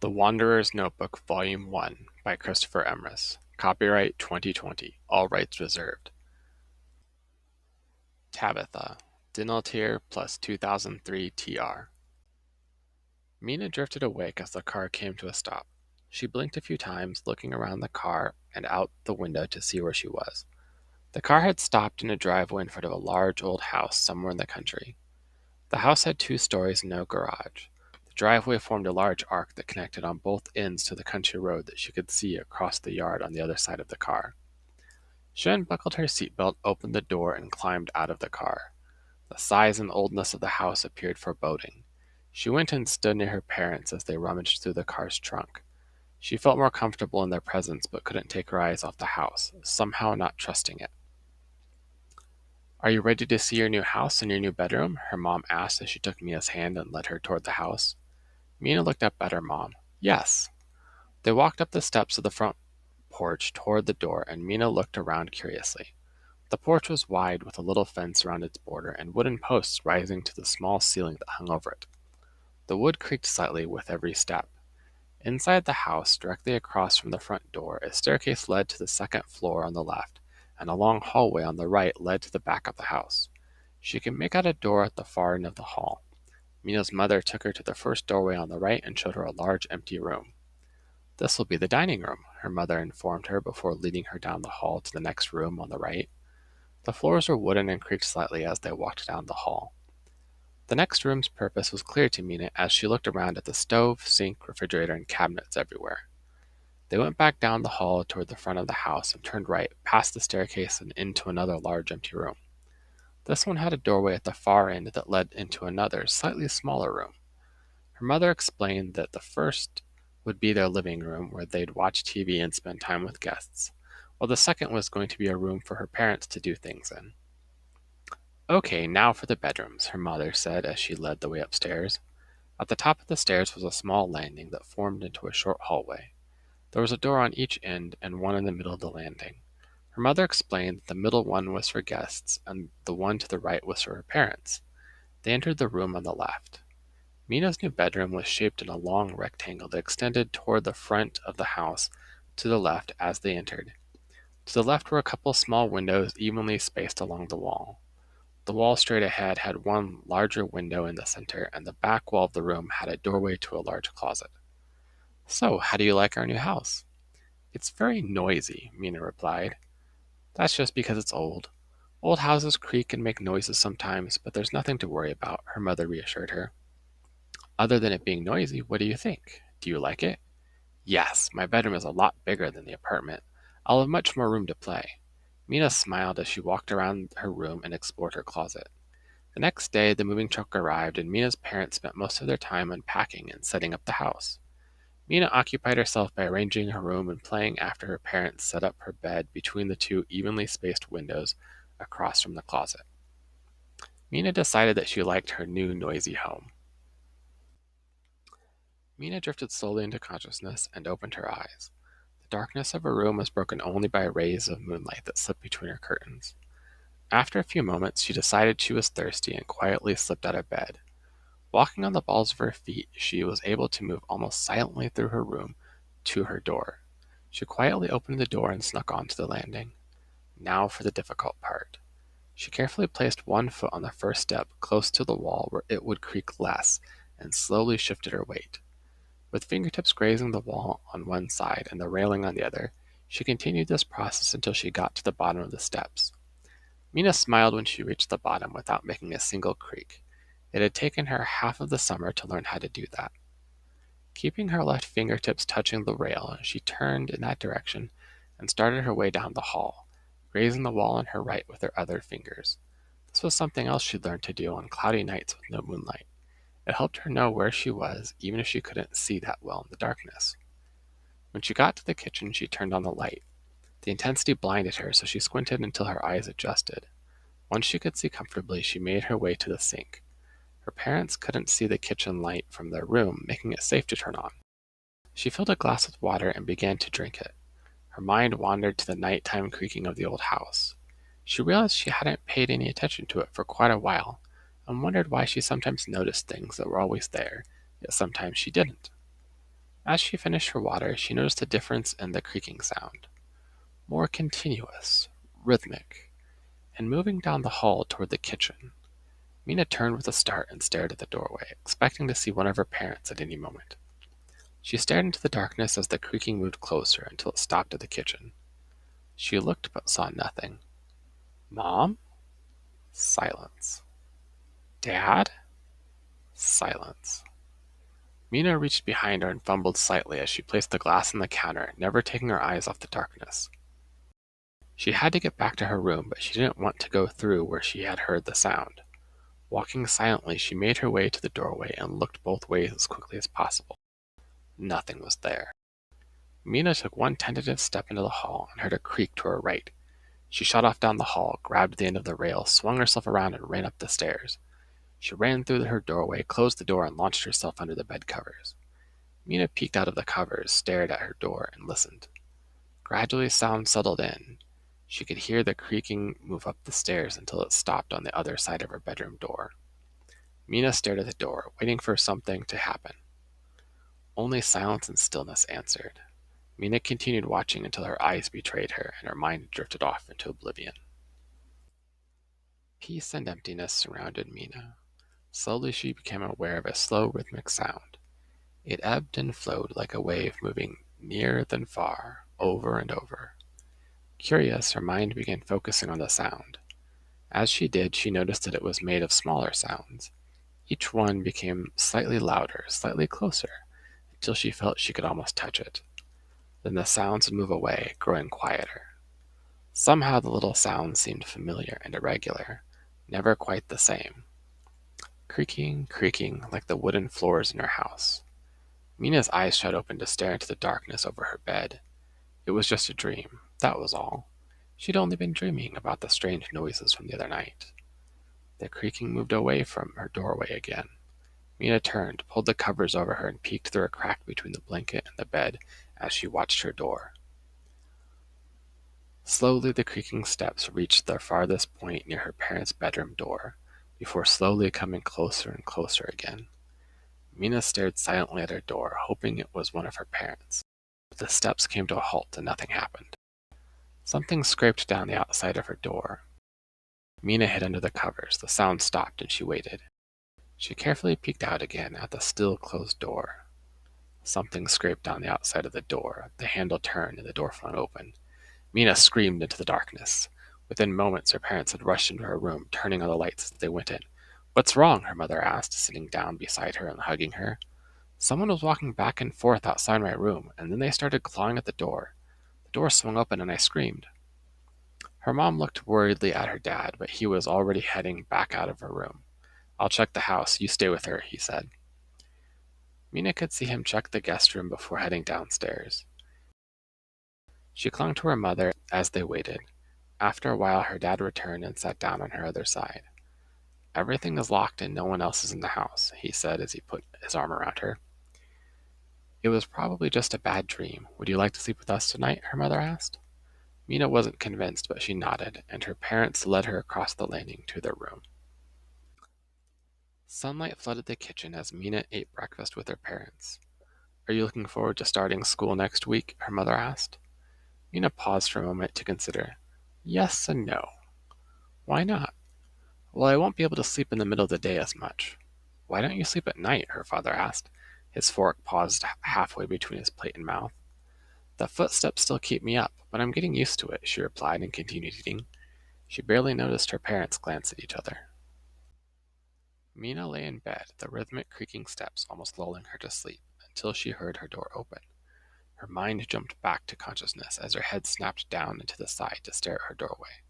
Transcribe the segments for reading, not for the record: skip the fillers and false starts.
The Wanderer's Notebook Volume 1 by Christopher Emrys. Copyright 2020. All rights reserved. Tabitha. Dinaltier plus 2003 TR. Mina drifted awake as the car came to a stop. She blinked a few times, looking around the car and out the window to see where she was. The car had stopped in a driveway in front of a large old house somewhere in the country. The house had 2 stories and no garage. The driveway formed a large arc that connected on both ends to the country road that she could see across the yard on the other side of the car. She unbuckled her seatbelt, opened the door, and climbed out of the car. The size and oldness of the house appeared foreboding. She went and stood near her parents as they rummaged through the car's trunk. She felt more comfortable in their presence but couldn't take her eyes off the house, somehow not trusting it. "Are you ready to see your new house and your new bedroom?" her mom asked as she took Mia's hand and led her toward the house. Mina looked up at her mom. "Yes." They walked up the steps of the front porch toward the door, and Mina looked around curiously. The porch was wide, with a little fence around its border and wooden posts rising to the small ceiling that hung over it. The wood creaked slightly with every step. Inside the house, directly across from the front door, a staircase led to the second floor on the left, and a long hallway on the right led to the back of the house. She could make out a door at the far end of the hall. Mina's mother took her to the first doorway on the right and showed her a large empty room. "This will be the dining room," her mother informed her before leading her down the hall to the next room on the right. The floors were wooden and creaked slightly as they walked down the hall. The next room's purpose was clear to Mina as she looked around at the stove, sink, refrigerator, and cabinets everywhere. They went back down the hall toward the front of the house and turned right, past the staircase and into another large empty room. This one had a doorway at the far end that led into another, slightly smaller room. Her mother explained that the first would be their living room, where they'd watch TV and spend time with guests, while the second was going to be a room for her parents to do things in. "Okay, now for the bedrooms," her mother said as she led the way upstairs. At the top of the stairs was a small landing that formed into a short hallway. There was a door on each end and one in the middle of the landing. Her mother explained that the middle one was for guests and the one to the right was for her parents. They entered the room on the left. Mina's new bedroom was shaped in a long rectangle that extended toward the front of the house to the left as they entered. To the left were a couple small windows evenly spaced along the wall. The wall straight ahead had one larger window in the center, and the back wall of the room had a doorway to a large closet. "So, how do you like our new house?" "It's very noisy," Mina replied. "That's just because it's old. Old houses creak and make noises sometimes, but there's nothing to worry about," her mother reassured her. "Other than it being noisy, what do you think? Do you like it?" "Yes, my bedroom is a lot bigger than the apartment. I'll have much more room to play." Mina smiled as she walked around her room and explored her closet. The next day, the moving truck arrived, and Mina's parents spent most of their time unpacking and setting up the house. Mina occupied herself by arranging her room and playing after her parents set up her bed between the 2 evenly spaced windows across from the closet. Mina decided that she liked her new noisy home. Mina drifted slowly into consciousness and opened her eyes. The darkness of her room was broken only by rays of moonlight that slipped between her curtains. After a few moments, she decided she was thirsty and quietly slipped out of bed. Walking on the balls of her feet, she was able to move almost silently through her room to her door. She quietly opened the door and snuck onto the landing. Now for the difficult part. She carefully placed one foot on the first step, close to the wall where it would creak less, and slowly shifted her weight. With fingertips grazing the wall on one side and the railing on the other, she continued this process until she got to the bottom of the steps. Mina smiled when she reached the bottom without making a single creak. It had taken her half of the summer to learn how to do that. Keeping her left fingertips touching the rail, she turned in that direction and started her way down the hall, grazing the wall on her right with her other fingers. This was something else she'd learned to do on cloudy nights with no moonlight. It helped her know where she was, even if she couldn't see that well in the darkness. When she got to the kitchen, she turned on the light. The intensity blinded her, so she squinted until her eyes adjusted. Once she could see comfortably, she made her way to the sink. Her parents couldn't see the kitchen light from their room, making it safe to turn on. She filled a glass with water and began to drink it. Her mind wandered to the nighttime creaking of the old house. She realized she hadn't paid any attention to it for quite a while, and wondered why she sometimes noticed things that were always there, yet sometimes she didn't. As she finished her water, she noticed a difference in the creaking sound. More continuous, rhythmic, and moving down the hall toward the kitchen. Mina turned with a start and stared at the doorway, expecting to see one of her parents at any moment. She stared into the darkness as the creaking moved closer until it stopped at the kitchen. She looked but saw nothing. Mom? Silence. Dad? Silence. Mina reached behind her and fumbled slightly as she placed the glass on the counter, never taking her eyes off the darkness. She had to get back to her room, but she didn't want to go through where she had heard the sound. Walking silently, she made her way to the doorway and looked both ways as quickly as possible. Nothing was there. Mina took one tentative step into the hall and heard a creak to her right. She shot off down the hall, grabbed the end of the rail, swung herself around, and ran up the stairs. She ran through her doorway, closed the door, and launched herself under the bed covers. Mina peeked out of the covers, stared at her door, and listened. Gradually, sound settled in. She could hear the creaking move up the stairs until it stopped on the other side of her bedroom door. Mina stared at the door, waiting for something to happen. Only silence and stillness answered. Mina continued watching until her eyes betrayed her and her mind drifted off into oblivion. Peace and emptiness surrounded Mina. Slowly she became aware of a slow rhythmic sound. It ebbed and flowed like a wave moving near then far, over and over. Curious, her mind began focusing on the sound. As she did, she noticed that it was made of smaller sounds. Each one became slightly louder, slightly closer, until she felt she could almost touch it. Then the sounds would move away, growing quieter. Somehow the little sounds seemed familiar and irregular, never quite the same. Creaking, creaking, like the wooden floors in her house. Mina's eyes shut open to stare into the darkness over her bed. It was just a dream, that was all. She'd only been dreaming about the strange noises from the other night. The creaking moved away from her doorway again. Mina turned, pulled the covers over her, and peeked through a crack between the blanket and the bed as she watched her door. Slowly the creaking steps reached their farthest point near her parents' bedroom door, before slowly coming closer and closer again. Mina stared silently at her door, hoping it was one of her parents. But the steps came to a halt and nothing happened. Something scraped down the outside of her door. Mina hid under the covers. The sound stopped and she waited. She carefully peeked out again at the still closed door. Something scraped down the outside of the door. The handle turned and the door flung open. Mina screamed into the darkness. Within moments her parents had rushed into her room, turning on the lights as they went in. "What's wrong?" her mother asked, sitting down beside her and hugging her. "Someone was walking back and forth outside my room, and then they started clawing at the door. The door swung open and I screamed." Her mom looked worriedly at her dad, but he was already heading back out of her room. "I'll check the house. You stay with her," he said. Mina could see him check the guest room before heading downstairs. She clung to her mother as they waited. After a while, her dad returned and sat down on her other side. "Everything is locked and no one else is in the house," he said as he put his arm around her. "It was probably just a bad dream. Would you like to sleep with us tonight?" her mother asked. Mina wasn't convinced, but she nodded, and her parents led her across the landing to their room. Sunlight flooded the kitchen as Mina ate breakfast with her parents. "Are you looking forward to starting school next week?" her mother asked. Mina paused for a moment to consider. "Yes and no." "Why not?" "Well, I won't be able to sleep in the middle of the day as much." "Why don't you sleep at night?" her father asked. His fork paused halfway between his plate and mouth. "The footsteps still keep me up, but I'm getting used to it," she replied and continued eating. She barely noticed her parents glance at each other. Mina lay in bed, the rhythmic creaking steps almost lulling her to sleep, until she heard her door open. Her mind jumped back to consciousness as her head snapped down and to the side to stare at her doorway.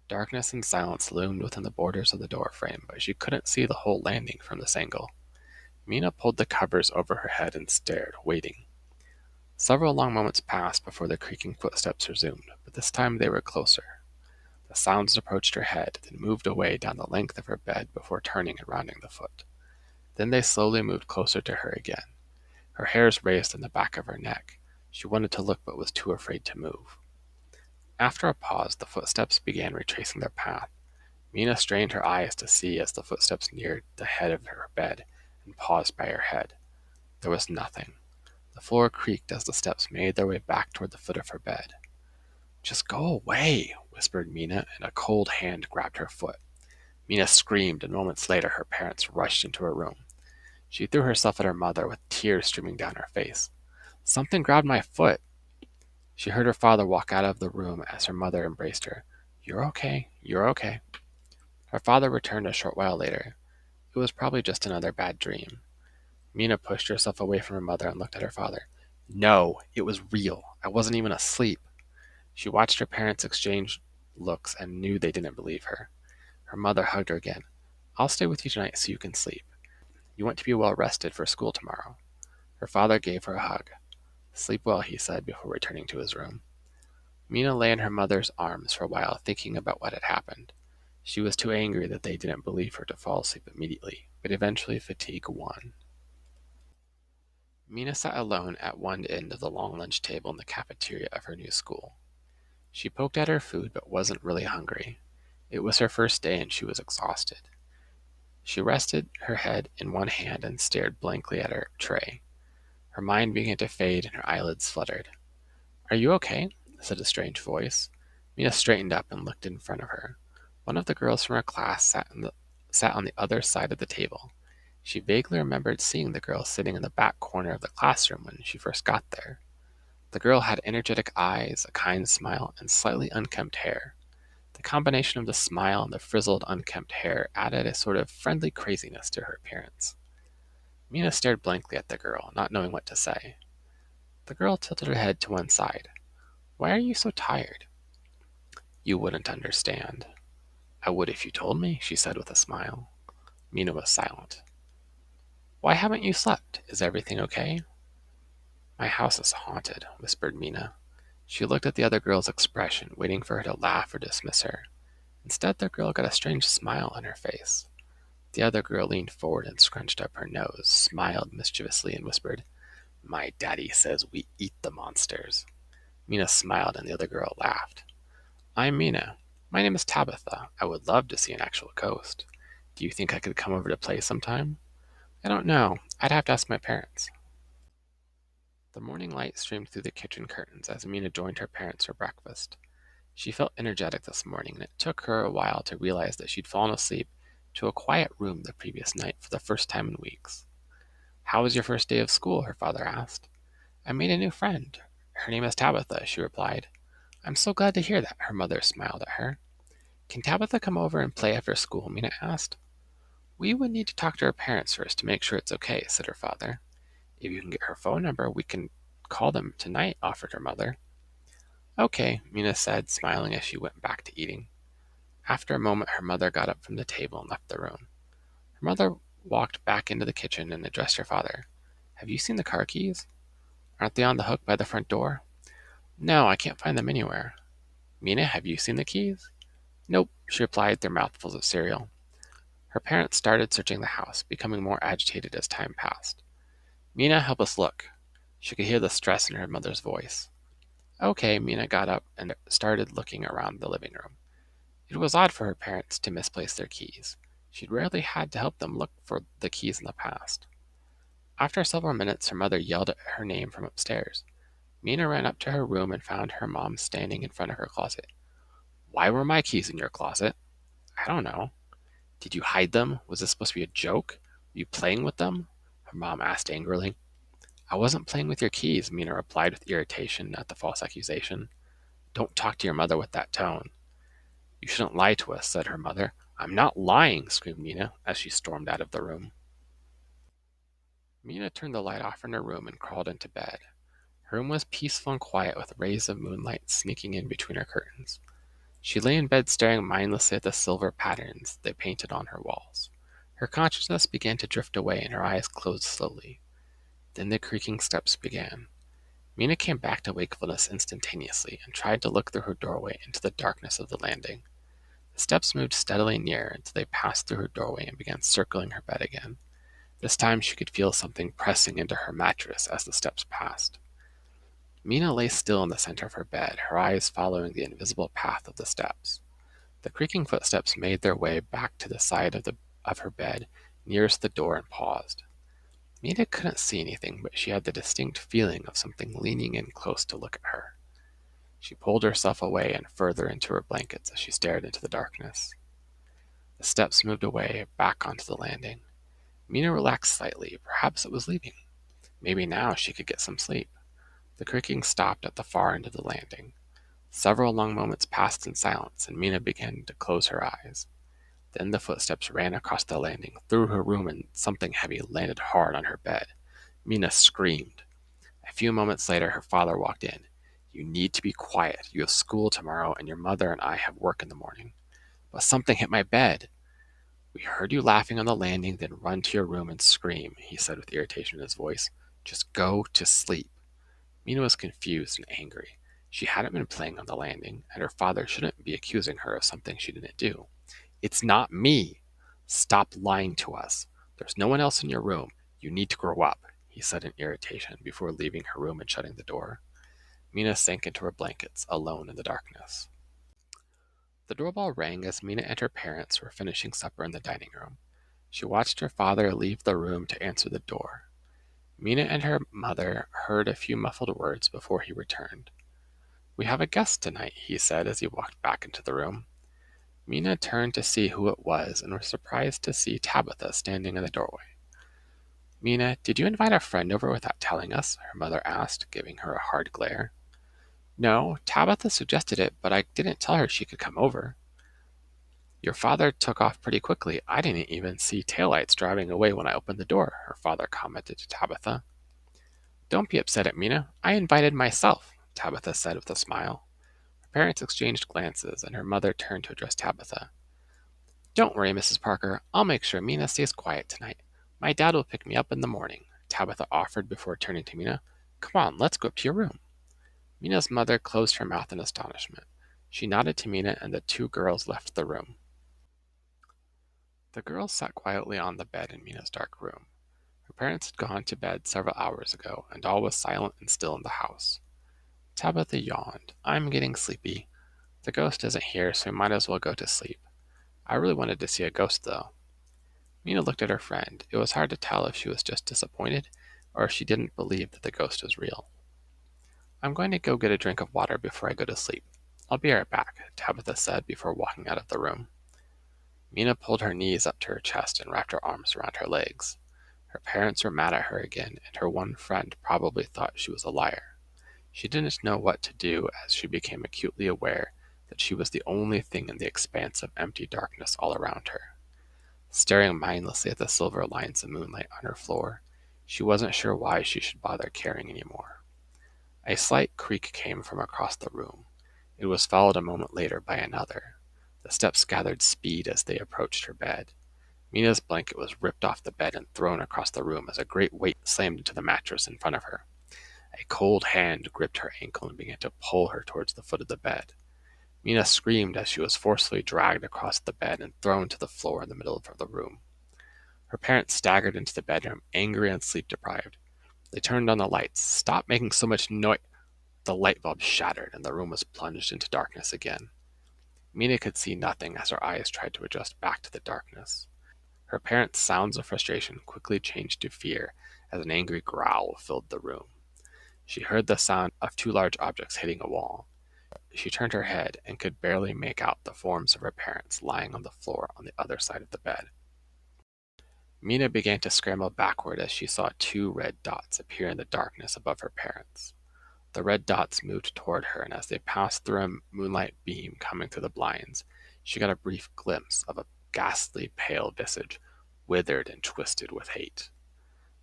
Darkness and silence loomed within the borders of the door frame, but she couldn't see the whole landing from this angle. Mina pulled the covers over her head and stared, waiting. Several long moments passed before the creaking footsteps resumed, but this time they were closer. The sounds approached her head, then moved away down the length of her bed before turning and rounding the foot. Then they slowly moved closer to her again. Her hairs raised on the back of her neck. She wanted to look but was too afraid to move. After a pause, the footsteps began retracing their path. Mina strained her eyes to see as the footsteps neared the head of her bed and paused by her head. There was nothing. The The floor creaked as the steps made their way back toward the foot of her bed. "Just go away," whispered Mina, and a cold hand grabbed her foot. Mina screamed, and moments later her parents rushed into her room. She threw herself at her mother with tears streaming down her face. "Something grabbed my foot." She heard her father walk out of the room as her mother embraced her. "You're okay. You're okay." Her father returned a short while later. It was probably just another bad dream. Mina pushed herself away from her mother and looked at her father. "No, it was real. I wasn't even asleep." She watched her parents exchange looks and knew they didn't believe her. Her mother hugged her again. "I'll stay with you tonight so you can sleep. You want to be well rested for school tomorrow." Her father gave her a hug. "Sleep well," he said before returning to his room. Mina lay in her mother's arms for a while thinking about what had happened. She was too angry that they didn't believe her to fall asleep immediately, but eventually fatigue won. Mina sat alone at one end of the long lunch table in the cafeteria of her new school. She poked at her food but wasn't really hungry. It was her first day and she was exhausted. She rested her head in one hand and stared blankly at her tray. Her mind began to fade and her eyelids fluttered. "Are you okay?" said a strange voice. Mina straightened up and looked in front of her. One of the girls from her class sat on the other side of the table. She vaguely remembered seeing the girl sitting in the back corner of the classroom when she first got there. The girl had energetic eyes, a kind smile, and slightly unkempt hair. The combination of the smile and the frizzled, unkempt hair added a sort of friendly craziness to her appearance. Mina stared blankly at the girl, not knowing what to say. The girl tilted her head to one side. "Why are you so tired?" "You wouldn't understand." "I would if you told me," she said with a smile. Mina was silent. "Why haven't you slept? Is everything okay?" "My house is haunted," whispered Mina. She looked at the other girl's expression, waiting for her to laugh or dismiss her. Instead, the girl got a strange smile on her face. The other girl leaned forward and scrunched up her nose, smiled mischievously, and whispered, "My daddy says we eat the monsters." Mina smiled, and the other girl laughed. "I'm Mina. My name is Tabitha. I would love to see an actual ghost. Do you think I could come over to play sometime?" "I don't know. I'd have to ask my parents." The morning light streamed through the kitchen curtains as Mina joined her parents for breakfast. She felt energetic this morning, and it took her a while to realize that she'd fallen asleep to a quiet room the previous night for the first time in weeks. "How was your first day of school?" her father asked. "I made a new friend. Her name is Tabitha," she replied. "I'm so glad to hear that," her mother smiled at her. "Can Tabitha come over and play after school?" Mina asked. "We would need to talk to her parents first to make sure it's okay," said her father. "If you can get her phone number, we can call them tonight," offered her mother. "Okay," Mina said, smiling as she went back to eating. After a moment, her mother got up from the table and left the room. Her mother walked back into the kitchen and addressed her father. "Have you seen the car keys? Aren't they on the hook by the front door?" "No, I can't find them anywhere." "Mina, have you seen the keys?" "Nope," she replied through mouthfuls of cereal. Her parents started searching the house, becoming more agitated as time passed. "Mina, help us look." She could hear the stress in her mother's voice. Okay, Mina got up and started looking around the living room. It was odd for her parents to misplace their keys. She'd rarely had to help them look for the keys in the past. After several minutes, her mother yelled her name from upstairs. Mina ran up to her room and found her mom standing in front of her closet. "Why were my keys in your closet?" "I don't know." "Did you hide them? Was this supposed to be a joke? Were you playing with them?" her mom asked angrily. "I wasn't playing with your keys," Mina replied with irritation at the false accusation. "Don't talk to your mother with that tone." "You shouldn't lie to us," said her mother. "I'm not lying," screamed Mina as she stormed out of the room. Mina turned the light off in her room and crawled into bed. Her room was peaceful and quiet with rays of moonlight sneaking in between her curtains. She lay in bed staring mindlessly at the silver patterns they painted on her walls. Her consciousness began to drift away and her eyes closed slowly. Then the creaking steps began. Mina came back to wakefulness instantaneously and tried to look through her doorway into the darkness of the landing. The steps moved steadily nearer until they passed through her doorway and began circling her bed again. This time she could feel something pressing into her mattress as the steps passed. Mina lay still in the center of her bed, her eyes following the invisible path of the steps. The creaking footsteps made their way back to the side of her bed nearest the door and paused. Mina couldn't see anything, but she had the distinct feeling of something leaning in close to look at her. She pulled herself away and further into her blankets as she stared into the darkness. The steps moved away, back onto the landing. Mina relaxed slightly. Perhaps it was leaving. Maybe now she could get some sleep. The creaking stopped at the far end of the landing. Several long moments passed in silence, and Mina began to close her eyes. Then the footsteps ran across the landing, through her room, and something heavy landed hard on her bed. Mina screamed. A few moments later, her father walked in. "You need to be quiet. You have school tomorrow, and your mother and I have work in the morning." "But something hit my bed." "We heard you laughing on the landing, then run to your room and scream," he said with irritation in his voice. "Just go to sleep." Mina was confused and angry. She hadn't been playing on the landing, and her father shouldn't be accusing her of something she didn't do. "It's not me." "Stop lying to us. There's no one else in your room. You need to grow up," he said in irritation before leaving her room and shutting the door. Mina sank into her blankets, alone in the darkness. The doorbell rang as Mina and her parents were finishing supper in the dining room. She watched her father leave the room to answer the door. Mina and her mother heard a few muffled words before he returned. "We have a guest tonight," he said as he walked back into the room. Mina turned to see who it was and was surprised to see Tabitha standing in the doorway. "Mina, did you invite a friend over without telling us?" her mother asked, giving her a hard glare. "No, Tabitha suggested it, but I didn't tell her she could come over." "Your father took off pretty quickly. I didn't even see taillights driving away when I opened the door," her father commented to Tabitha. "Don't be upset at Mina. I invited myself," Tabitha said with a smile. Her parents exchanged glances, and her mother turned to address Tabitha. "Don't worry, Mrs. Parker. I'll make sure Mina stays quiet tonight. My dad will pick me up in the morning," Tabitha offered before turning to Mina. "Come on, let's go up to your room." Mina's mother closed her mouth in astonishment. She nodded to Mina, and the two girls left the room. The girls sat quietly on the bed in Mina's dark room. Her parents had gone to bed several hours ago, and all was silent and still in the house. Tabitha yawned. "I'm getting sleepy. The ghost isn't here, so we might as well go to sleep. I really wanted to see a ghost, though." Mina looked at her friend. It was hard to tell if she was just disappointed or if she didn't believe that the ghost was real. "I'm going to go get a drink of water before I go to sleep. I'll be right back," Tabitha said before walking out of the room. Mina pulled her knees up to her chest and wrapped her arms around her legs. Her parents were mad at her again, and her one friend probably thought she was a liar. She didn't know what to do as she became acutely aware that she was the only thing in the expanse of empty darkness all around her. Staring mindlessly at the silver lines of moonlight on her floor, she wasn't sure why she should bother caring anymore. A slight creak came from across the room. It was followed a moment later by another. The steps gathered speed as they approached her bed. Mina's blanket was ripped off the bed and thrown across the room as a great weight slammed into the mattress in front of her. A cold hand gripped her ankle and began to pull her towards the foot of the bed. Mina screamed as she was forcefully dragged across the bed and thrown to the floor in the middle of the room. Her parents staggered into the bedroom, angry and sleep deprived. They turned on the lights. "Stop making so much noise." The light bulb shattered, and the room was plunged into darkness again. Mina could see nothing as her eyes tried to adjust back to the darkness. Her parents' sounds of frustration quickly changed to fear as an angry growl filled the room. She heard the sound of two large objects hitting a wall. She turned her head and could barely make out the forms of her parents lying on the floor on the other side of the bed. Mina began to scramble backward as she saw two red dots appear in the darkness above her parents. The red dots moved toward her, and as they passed through a moonlight beam coming through the blinds, she got a brief glimpse of a ghastly pale visage, withered and twisted with hate.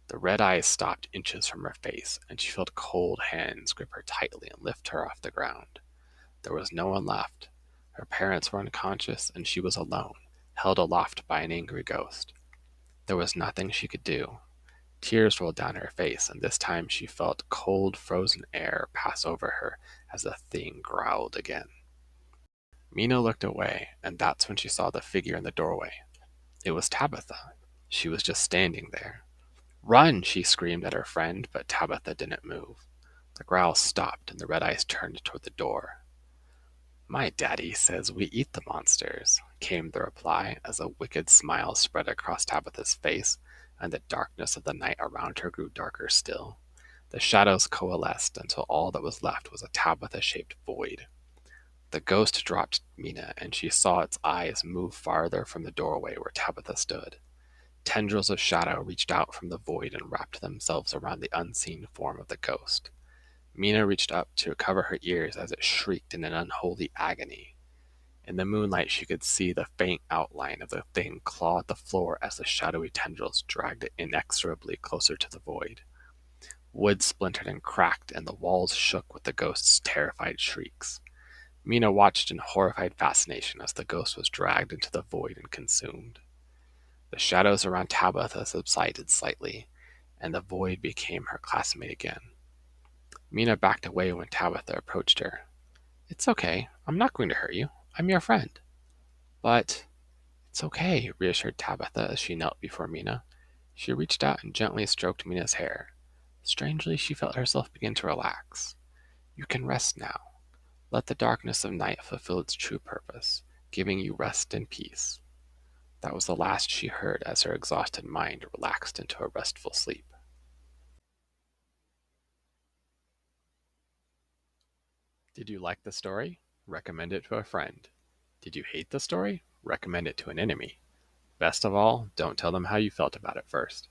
The red eyes stopped inches from her face, and she felt cold hands grip her tightly and lift her off the ground. There was no one left. Her parents were unconscious, and she was alone, held aloft by an angry ghost. There was nothing she could do. Tears rolled down her face, and this time she felt cold, frozen air pass over her as the thing growled again. Mina looked away, and that's when she saw the figure in the doorway. It was Tabitha. She was just standing there. "Run!" she screamed at her friend, but Tabitha didn't move. The growl stopped, and the red eyes turned toward the door. "My daddy says we eat the monsters," came the reply as a wicked smile spread across Tabitha's face and the darkness of the night around her grew darker still. The shadows coalesced until all that was left was a Tabitha-shaped void. The ghost dropped Mina, and she saw its eyes move farther from the doorway where Tabitha stood. Tendrils of shadow reached out from the void and wrapped themselves around the unseen form of the ghost. Mina reached up to cover her ears as it shrieked in an unholy agony. In the moonlight, she could see the faint outline of the thing claw at the floor as the shadowy tendrils dragged it inexorably closer to the void. Wood splintered and cracked, and the walls shook with the ghost's terrified shrieks. Mina watched in horrified fascination as the ghost was dragged into the void and consumed. The shadows around Tabitha subsided slightly, and the void became her classmate again. Mina backed away when Tabitha approached her. "It's okay. I'm not going to hurt you. I'm your friend." "But it's okay," reassured Tabitha as she knelt before Mina. She reached out and gently stroked Mina's hair. Strangely, she felt herself begin to relax. "You can rest now. Let the darkness of night fulfill its true purpose, giving you rest and peace." That was the last she heard as her exhausted mind relaxed into a restful sleep. Did you like the story? Recommend it to a friend. Did you hate the story? Recommend it to an enemy. Best of all, don't tell them how you felt about it first.